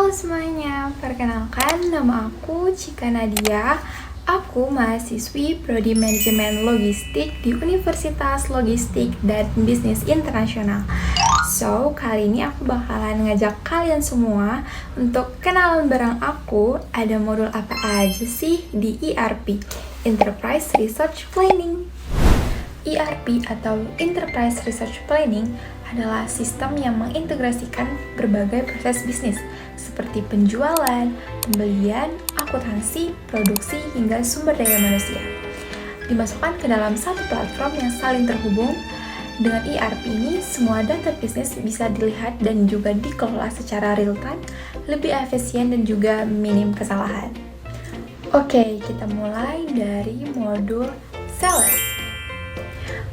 Halo semuanya, perkenalkan nama aku Cika Nadia. Aku mahasiswi Prodi Manajemen Logistik di Universitas Logistik dan Bisnis Internasional. So, kali ini aku bakalan ngajak kalian semua untuk kenalan bareng aku. Ada modul apa aja sih di ERP, Enterprise Resource Planning. ERP atau Enterprise Resource Planning adalah sistem yang mengintegrasikan berbagai proses bisnis seperti penjualan, pembelian, akuntansi, produksi, hingga sumber daya manusia. Dimasukkan ke dalam satu platform yang saling terhubung. Dengan ERP ini, semua data bisnis bisa dilihat dan juga dikelola secara real-time, lebih efisien dan juga minim kesalahan. Oke, kita mulai dari modul Sales.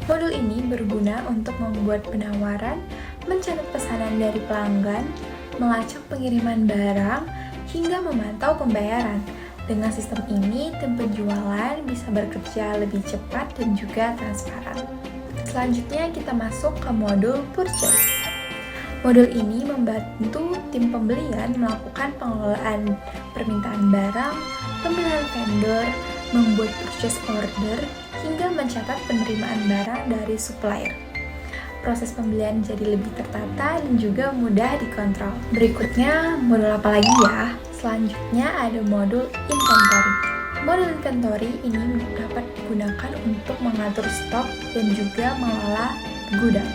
Modul ini berguna untuk membuat penawaran, mencatat pesanan dari pelanggan, melacak pengiriman barang, hingga memantau pembayaran. Dengan sistem ini, tim penjualan bisa bekerja lebih cepat dan juga transparan. Selanjutnya kita masuk ke modul Purchase. Modul ini membantu tim pembelian melakukan pengelolaan permintaan barang, pemilihan vendor, membuat purchase order, hingga mencatat penerimaan barang dari supplier. Proses pembelian jadi lebih tertata dan juga mudah dikontrol. Berikutnya, modul apa lagi ya? Selanjutnya ada modul Inventory. Modul Inventory ini dapat digunakan untuk mengatur stok dan juga mengelola gudang.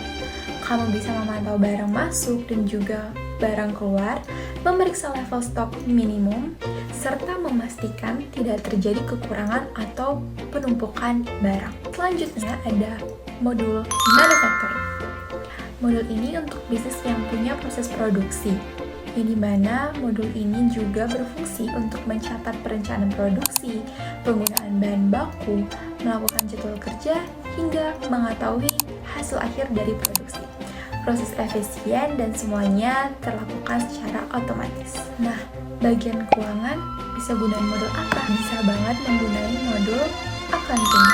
Kamu bisa memantau barang masuk dan juga barang keluar, memeriksa level stok minimum, serta memastikan tidak terjadi kekurangan atau penumpukan barang. Selanjutnya ada modul Manufacturing. Modul ini untuk bisnis yang punya proses produksi, yang dimana modul ini juga berfungsi untuk mencatat perencanaan produksi, penggunaan bahan baku, melakukan jadwal kerja, hingga mengetahui hasil akhir dari produksi. Proses efisien dan semuanya terlakukan secara otomatis. Nah, bagian keuangan bisa gunain modul apa? Bisa banget menggunakan modul accounting,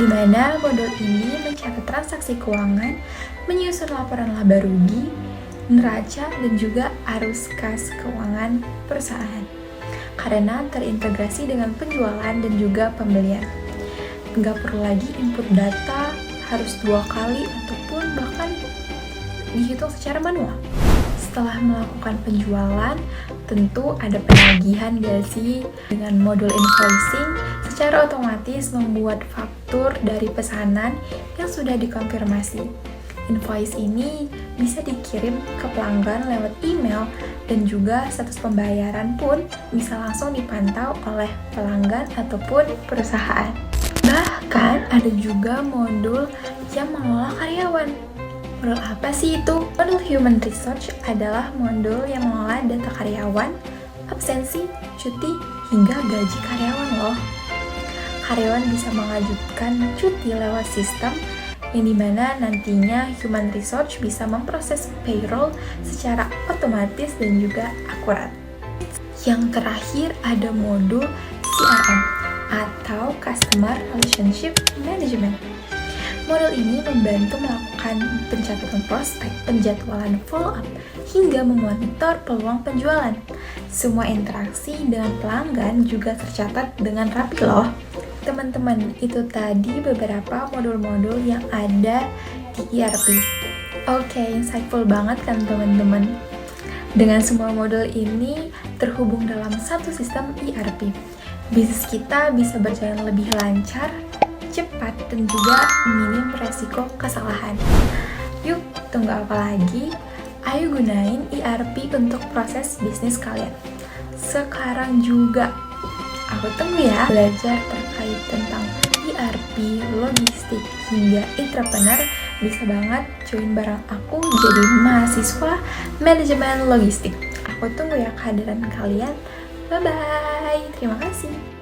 di mana modul ini mencatat transaksi keuangan, menyusun laporan laba rugi, neraca, dan juga arus kas keuangan perusahaan. Karena terintegrasi dengan penjualan dan juga pembelian. Nggak perlu lagi input data harus 2 kali ataupun bahkan dihitung secara manual. Setelah melakukan penjualan, tentu ada penagihan gak sih? Dengan modul invoicing, secara otomatis membuat faktur dari pesanan yang sudah dikonfirmasi. Invoice ini bisa dikirim ke pelanggan lewat email dan juga status pembayaran pun bisa langsung dipantau oleh pelanggan ataupun perusahaan. Bahkan ada juga modul yang mengelola karyawan. Modul apa sih itu? Modul Human Resource adalah modul yang mengolah data karyawan, absensi, cuti, hingga gaji karyawan loh. Karyawan bisa mengajukan cuti lewat sistem yang dimana nantinya Human Resource bisa memproses payroll secara otomatis dan juga akurat. Yang terakhir ada modul CRM atau Customer Relationship Management. Modul ini membantu melakukan pencatatan prospek, penjadwalan follow-up, hingga memonitor peluang penjualan. Semua interaksi dengan pelanggan juga tercatat dengan rapi loh. Teman-teman, itu tadi beberapa modul-modul yang ada di ERP. Oke, insightful banget kan teman-teman? Dengan semua modul ini terhubung dalam satu sistem ERP, bisnis kita bisa berjalan lebih lancar, cepat, dan juga minim resiko kesalahan. Yuk, tunggu apa lagi? Ayo gunain ERP untuk proses bisnis kalian sekarang juga. Aku tunggu ya belajar terkait tentang ERP, logistik, hingga entrepreneur. Bisa banget join bareng aku jadi mahasiswa manajemen logistik. Aku tunggu ya kehadiran kalian. Bye-bye. Terima kasih.